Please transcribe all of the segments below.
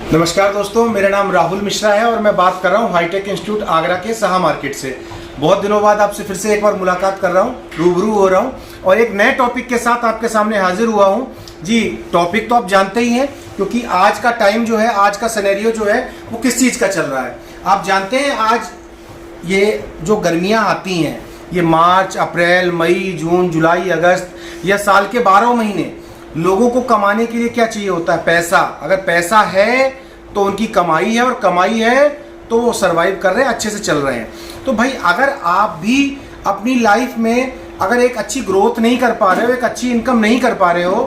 नमस्कार दोस्तों, मेरा नाम राहुल मिश्रा है और मैं बात कर रहा हूँ हाईटेक इंस्टीट्यूट आगरा के शाह मार्केट से। बहुत दिनों बाद आपसे फिर से एक बार मुलाकात कर रहा हूँ, रूबरू हो रहा हूँ और एक नए टॉपिक के साथ आपके सामने हाजिर हुआ हूँ। जी, टॉपिक तो आप जानते ही हैं क्योंकि आज का टाइम जो है, आज का सिनेरियो जो है वो किस चीज़ का चल रहा है। आप जानते हैं आज ये जो गर्मियाँ आती हैं, ये मार्च, अप्रैल, मई, जून, जुलाई, अगस्त, या साल के 12 महीने लोगों को कमाने के लिए क्या चाहिए होता है? पैसा। अगर पैसा है तो उनकी कमाई है और कमाई है तो वो सर्वाइव कर रहे हैं, अच्छे से चल रहे हैं। तो भाई अगर आप भी अपनी लाइफ में अगर एक अच्छी ग्रोथ नहीं कर पा रहे हो, एक अच्छी इनकम नहीं कर पा रहे हो,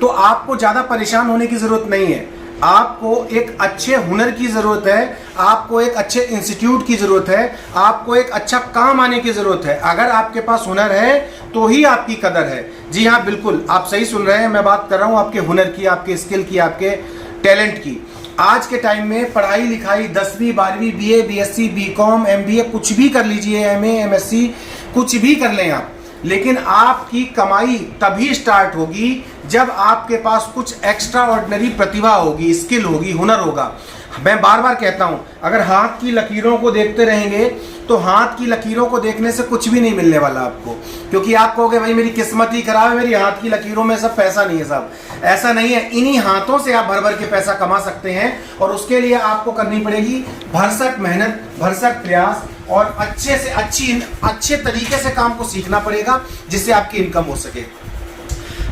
तो आपको ज़्यादा परेशान होने की ज़रूरत नहीं है। आपको एक अच्छे हुनर की ज़रूरत है, आपको एक अच्छे इंस्टीट्यूट की ज़रूरत है, आपको एक अच्छा काम आने की ज़रूरत है। अगर आपके पास हुनर है तो ही आपकी कदर है। जी हाँ, बिल्कुल आप सही सुन रहे हैं। मैं बात कर रहा हूँ आपके हुनर की, आपके स्किल की, आपके टैलेंट की। आज के टाइम में पढ़ाई लिखाई 10वीं 12वीं BA BSc BCom MBA कुछ भी कर लीजिए, MA MSc कुछ भी कर लें आप, लेकिन आपकी कमाई तभी स्टार्ट होगी जब आपके पास कुछ एक्स्ट्रा ऑर्डिनरी प्रतिभा होगी, स्किल होगी, हुनर होगा। मैं बार बार कहता हूं, अगर हाथ की लकीरों को देखते रहेंगे तो हाथ की लकीरों को देखने से कुछ भी नहीं मिलने वाला आपको, क्योंकि आप कहोगे भाई मेरी किस्मत ही खराब है, मेरी हाथ की लकीरों में सब पैसा नहीं है। साहब ऐसा नहीं है। इन्हीं हाथों से आप भर भर के पैसा कमा सकते हैं और उसके लिए आपको करनी पड़ेगी भरसक मेहनत, भरसक प्रयास और अच्छे तरीके से काम को सीखना पड़ेगा जिससे आपकी इनकम हो सके।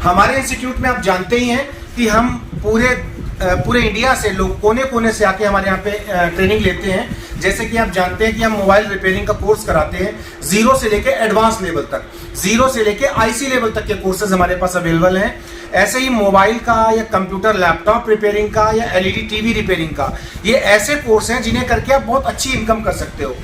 हमारे इंस्टीट्यूट में आप जानते ही हैं कि हम पूरे इंडिया से लोग कोने कोने से आके हमारे यहाँ पे ट्रेनिंग लेते हैं। जैसे कि आप जानते हैं कि हम मोबाइल रिपेयरिंग का कोर्स कराते हैं, जीरो से लेके एडवांस लेवल तक, जीरो से लेके IC लेवल तक के कोर्सेज हमारे पास अवेलेबल हैं। ऐसे ही मोबाइल का या कंप्यूटर लैपटॉप रिपेयरिंग का या LED TV रिपेयरिंग का, ये ऐसे कोर्स हैं जिन्हें करके आप बहुत अच्छी इनकम कर सकते हो।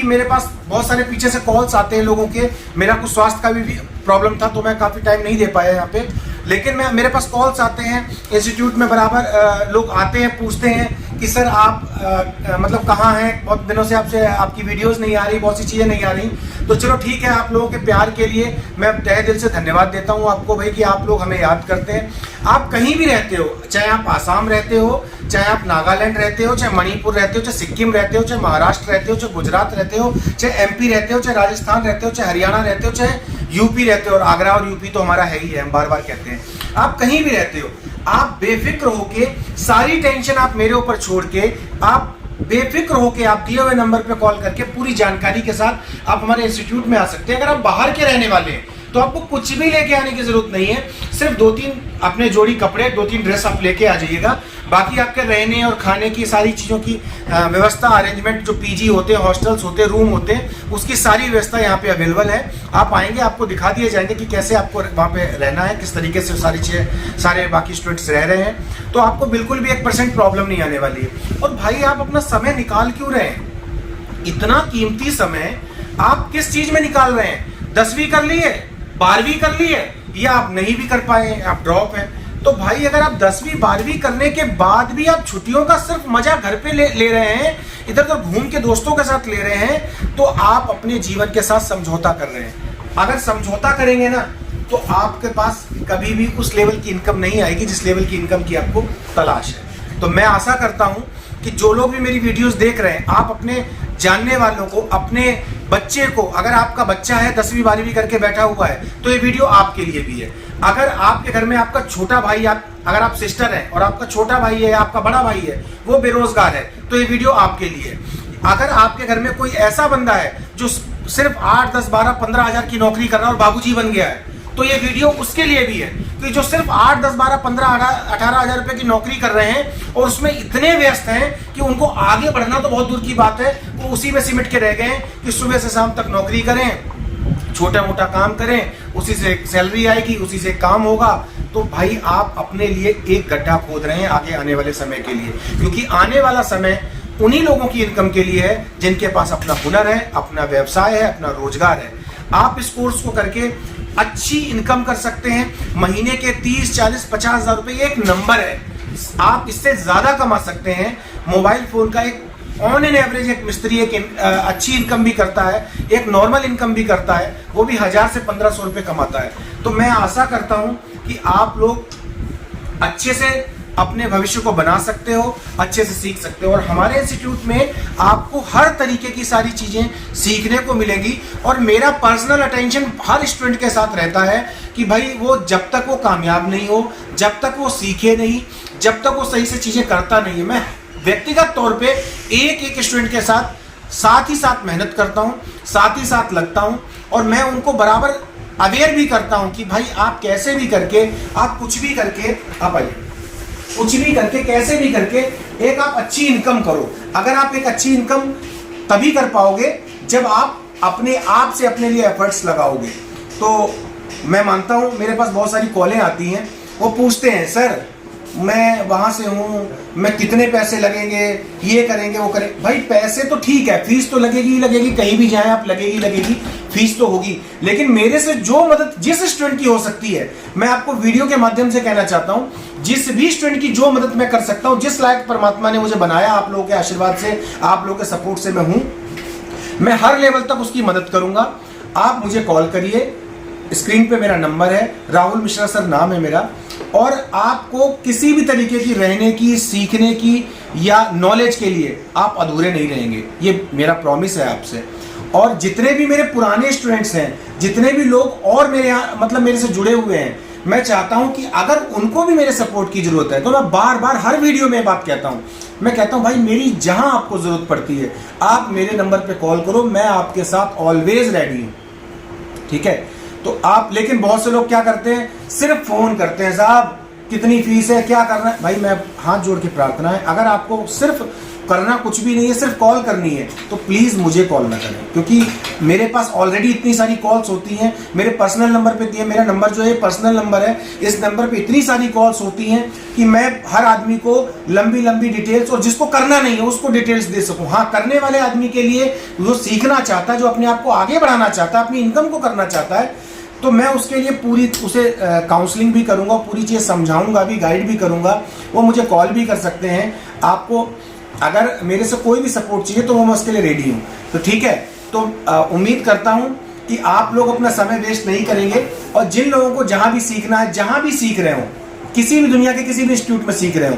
मेरे पास बहुत सारे पीछे से कॉल्स आते हैं लोगों के। मेरा कुछ स्वास्थ्य का भी प्रॉब्लम था तो मैं काफ़ी टाइम नहीं दे पाया यहाँ पे, लेकिन मेरे पास कॉल्स आते हैं। इंस्टीट्यूट में बराबर लोग आते हैं, पूछते हैं कि सर आप मतलब कहाँ हैं, बहुत दिनों से आपकी वीडियोस नहीं आ रही, बहुत सी चीज़ें नहीं आ रही। तो चलो ठीक है, आप लोगों के प्यार के लिए मैं तहे दिल से धन्यवाद देता हूँ आपको भाई कि आप लोग हमें याद करते हैं। आप कहीं भी रहते हो, चाहे आप आसाम रहते हो, चाहे आप नागालैंड रहते हो, चाहे मणिपुर रहते हो, चाहे सिक्किम रहते हो, चाहे महाराष्ट्र रहते हो, चाहे गुजरात रहते हो, चाहे MP रहते हो, चाहे राजस्थान रहते हो, चाहे हरियाणा रहते हो, चाहे UP रहते हो, और आगरा और UP तो हमारा है ही है, हम बार बार कहते हैं। आप कहीं भी रहते हो, आप बेफिक्र होके, सारी टेंशन आप मेरे ऊपर छोड़ के, आप बेफिक्र होके आप दिए हुए नंबर पे कॉल करके पूरी जानकारी के साथ आप हमारे इंस्टीट्यूट में आ सकते हैं। अगर आप बाहर के रहने वाले हैं तो आपको कुछ भी लेके आने की जरूरत नहीं है, सिर्फ 2-3 अपने जोड़ी कपड़े, 2-3 ड्रेस आप लेके आ जाइएगा। बाकी आपके रहने और खाने की सारी चीज़ों की व्यवस्था, अरेंजमेंट, जो PG होते हैं, हॉस्टल्स होते हैं, रूम होते हैं, उसकी सारी व्यवस्था यहाँ पे अवेलेबल है। आप आएंगे, आपको दिखा दिए जाएंगे कि कैसे आपको वहाँ पे रहना है, किस तरीके से सारी चीज़ें, सारे बाकी स्टूडेंट्स रह रहे हैं। तो आपको बिल्कुल भी 1% प्रॉब्लम नहीं आने वाली है। और भाई आप अपना समय निकाल क्यों रहे हैं? इतना कीमती समय आप किस चीज़ में निकाल रहे हैं? 10वीं कर लिए, 12वीं कर लिए, या आप नहीं भी कर पाए, आप ड्रॉप हैं। तो भाई अगर आप 10वीं 12वीं करने के बाद भी आप छुट्टियों का सिर्फ मजा घर पे ले रहे हैं, इधर उधर घूम के दोस्तों के साथ ले रहे हैं, तो आप अपने जीवन के साथ समझौता कर रहे हैं। अगर समझौता करेंगे ना तो आपके पास कभी भी उस लेवल की इनकम नहीं आएगी जिस लेवल की इनकम की आपको तलाश है। तो मैं आशा करता हूं कि जो लोग भी मेरी वीडियोस देख रहे हैं, आप अपने जानने वालों को, अपने बच्चे को, अगर आपका बच्चा है 10वीं 12वीं करके बैठा हुआ है तो ये वीडियो आपके लिए भी है। अगर आपके घर में आपका छोटा भाई, अगर आप सिस्टर हैं और आपका छोटा भाई है, आपका बड़ा भाई है, वो बेरोजगार है, तो ये वीडियो आपके लिए है। अगर आपके घर में कोई ऐसा बंदा है जो सिर्फ 8, 10, 12, 15 हज़ार की नौकरी कर रहा है और बाबूजी बन गया है, तो ये वीडियो उसके लिए भी है। कि जो सिर्फ 8, 10, 12, 15, 18 हज़ार रुपए की नौकरी कर रहे हैं और उसमें इतने व्यस्त हैं कि उनको आगे बढ़ना तो बहुत दूर की बात है, वो उसी में सिमट के रह गए हैं कि सुबह से शाम तक नौकरी करें, छोटा मोटा काम करें, उसी से सैलरी आएगी, उसी से काम होगा। तो भाई आप अपने लिए एक गड्ढा खोद रहे हैं आगे आने वाले समय के लिए, क्योंकि आने वाला समय उन्हीं लोगों की इनकम के लिए है जिनके पास अपना हुनर है, अपना व्यवसाय है, अपना रोजगार है। आप इस कोर्स को करके अच्छी इनकम कर सकते हैं। महीने के 30, 40, 50 हज़ार रुपये एक नंबर है, आप इससे ज़्यादा कमा सकते हैं। मोबाइल फ़ोन का एक ऑन एन एवरेज एक मिस्त्री एक अच्छी इनकम भी करता है, एक नॉर्मल इनकम भी करता है, वो भी 1000 से 1500 रुपये कमाता है। तो मैं आशा करता हूँ कि आप लोग अच्छे से अपने भविष्य को बना सकते हो, अच्छे से सीख सकते हो। और हमारे इंस्टीट्यूट में आपको हर तरीके की सारी चीज़ें सीखने को मिलेंगी। और मेरा पर्सनल अटेंशन हर स्टूडेंट के साथ रहता है कि भाई वो जब तक वो कामयाब नहीं हो, जब तक वो सीखे नहीं, जब तक वो सही से चीज़ें करता नहीं है, मैं व्यक्तिगत तौर पे एक एक स्टूडेंट के साथ ही साथ मेहनत करता हूँ, साथ ही साथ लगता हूँ। और मैं उनको बराबर अवेयर भी करता हूँ कि भाई आप कैसे भी करके, आप कुछ भी करके, आप आइए, कुछ भी करके, कैसे भी करके एक आप अच्छी इनकम करो। अगर आप एक अच्छी इनकम तभी कर पाओगे जब आप अपने आप से अपने लिए एफर्ट्स लगाओगे। तो मैं मानता हूँ, मेरे पास बहुत सारी कॉलें आती हैं, वो पूछते हैं सर मैं वहाँ से हूँ, मैं कितने पैसे लगेंगे, ये करेंगे वो करें। भाई पैसे तो ठीक है, फीस तो लगेगी ही लगेगी, कहीं भी जाएं आप लगेगी, फीस तो होगी। लेकिन मेरे से जो मदद जिस स्टूडेंट की हो सकती है, मैं आपको वीडियो के माध्यम से कहना चाहता हूँ, जिस भी स्टूडेंट की जो मदद मैं कर सकता हूँ, जिस लायक परमात्मा ने मुझे बनाया, आप लोगों के आशीर्वाद से, आप लोगों के सपोर्ट से मैं हूँ, मैं हर लेवल तक उसकी मदद करूंगा। आप मुझे कॉल करिए, स्क्रीन पे मेरा नंबर है, राहुल मिश्रा सर नाम है मेरा। और आपको किसी भी तरीके की रहने की, सीखने की या नॉलेज के लिए आप अधूरे नहीं रहेंगे, ये मेरा प्रॉमिस है आपसे। और जितने भी मेरे पुराने स्टूडेंट्स हैं, जितने भी लोग और मेरे यहाँ मतलब मेरे से जुड़े हुए हैं, मैं चाहता हूं कि अगर उनको भी मेरे सपोर्ट की जरूरत है, तो मैं बार बार हर वीडियो में बात कहता हूं, मैं कहता हूं भाई मेरी जहां आपको जरूरत पड़ती है आप मेरे नंबर पे कॉल करो, मैं आपके साथ ऑलवेज रेडी हूं, ठीक है। तो आप, लेकिन बहुत से लोग क्या करते हैं, सिर्फ फोन करते हैं, साहब कितनी फीस है, क्या करना है। भाई मैं हाथ जोड़ के प्रार्थना है, अगर आपको सिर्फ करना कुछ भी नहीं है, सिर्फ कॉल करनी है, तो प्लीज मुझे कॉल ना करें, क्योंकि मेरे पास ऑलरेडी इतनी सारी कॉल्स होती हैं। मेरे पर्सनल नंबर पे दिए, मेरा नंबर जो है पर्सनल नंबर है, इस नंबर पे इतनी सारी कॉल्स होती हैं कि मैं हर आदमी को लंबी लंबी डिटेल्स, और जिसको करना नहीं है उसको डिटेल्स दे सकूं। हाँ, करने वाले आदमी के लिए, जो सीखना चाहता है, जो अपने आप को आगे बढ़ाना चाहता है, अपनी इनकम को करना चाहता है, तो मैं उसके लिए पूरी उसे काउंसलिंग भी करूंगा, पूरी चीज़ समझाऊंगा भी, गाइड भी करूंगा। वो मुझे कॉल भी कर सकते हैं। आपको अगर मेरे से कोई भी सपोर्ट चाहिए तो वो मैं उसके लिए रेडी हूँ। तो ठीक है, तो उम्मीद करता हूँ कि आप लोग अपना समय वेस्ट नहीं करेंगे। और जिन लोगों को जहाँ भी सीखना है, जहाँ भी सीख रहे हो, किसी भी दुनिया के किसी भी इंस्टीट्यूट में सीख रहे हो,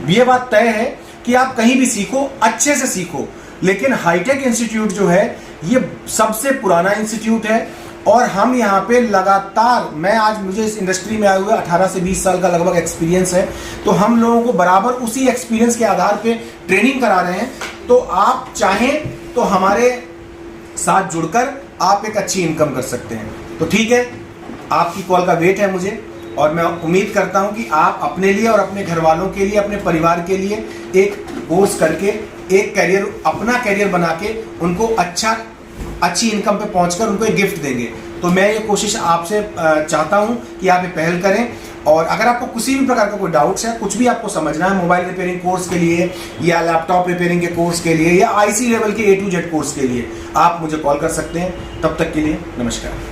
ये बात तय है कि आप कहीं भी सीखो, अच्छे से सीखो। लेकिन हाईटेक इंस्टीट्यूट जो है ये सबसे पुराना इंस्टीट्यूट है, और हम यहाँ पे लगातार, मैं आज मुझे इस इंडस्ट्री में आए हुए 18 से 20 साल का लगभग एक्सपीरियंस है, तो हम लोगों को बराबर उसी एक्सपीरियंस के आधार पे ट्रेनिंग करा रहे हैं। तो आप चाहें तो हमारे साथ जुड़कर आप एक अच्छी इनकम कर सकते हैं। तो ठीक है, आपकी कॉल का वेट है मुझे, और मैं उम्मीद करता हूं कि आप अपने लिए और अपने घर वालों के लिए, अपने परिवार के लिए एक कोर्स करके, एक कैरियर, अपना कैरियर बना के उनको अच्छी इनकम पे पहुंचकर उनको एक गिफ्ट देंगे। तो मैं ये कोशिश आपसे चाहता हूं कि आप ये पहल करें। और अगर आपको किसी भी प्रकार का कोई डाउट्स है, कुछ भी आपको समझना है मोबाइल रिपेयरिंग कोर्स के लिए, या लैपटॉप रिपेयरिंग के कोर्स के लिए, या IC लेवल के A to Z कोर्स के लिए, आप मुझे कॉल कर सकते हैं। तब तक के लिए नमस्कार।